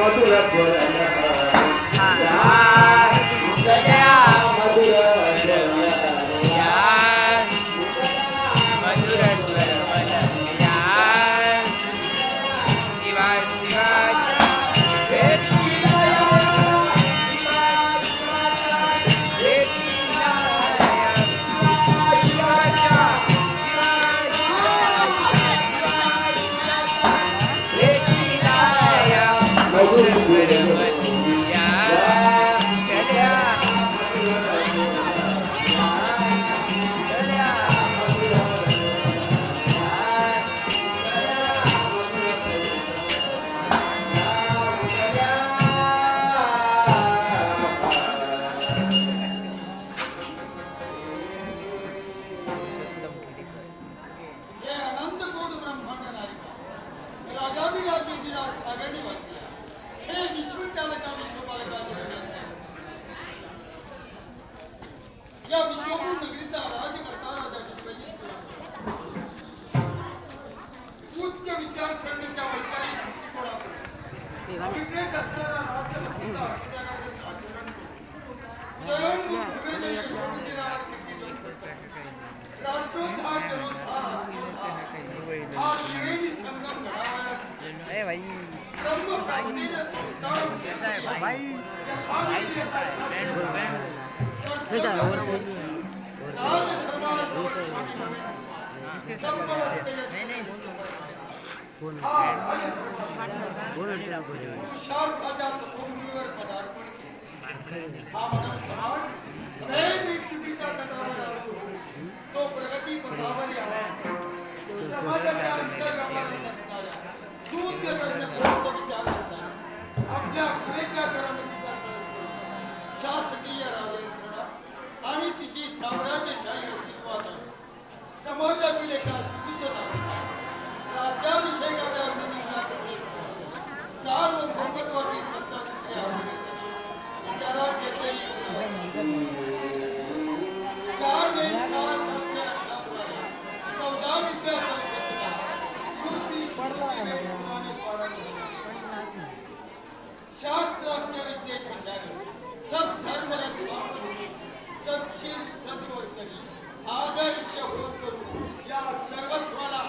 मधुर स्वर या विश्वपूर नगरीचा राजकर्ता राजा विश्वजित उच्च विचारसरणीच्या वैचारिक दृष्टिकोनातून अभिप्रेत असणारा राज्यभक्तीचा आचरण उदयोन्मुख धर्मेंद्र यशोमतीराव राष्ट्रोद्धार जनोद्धार आत्मोद्धार हा त्रिवेणी संगम घडावयास कर्म प्राप्तीचे संस्कार तो प्रगती पथावर यावा समाजाच्या अंतर्गतावर नसणाऱ्या शून्य विचार आपल्या खुलेच्या करामतीचा शासकीय राजयंत्रणा आणि तिची साम्राज्यशाही अस्तित्वात समाजातील एका सुविध राज्याभिषेकाच्या सार्वभौमत्वाची सत्ता विचारात घेतलेली 4 मे 6 शास्त्रे 14 विद्याचा स्मृती शास्त्रास्त्र विद्येत विचारले सद्धर्म सच्शील सद्वर्तनी आदर्श होत या सर्वस्वाला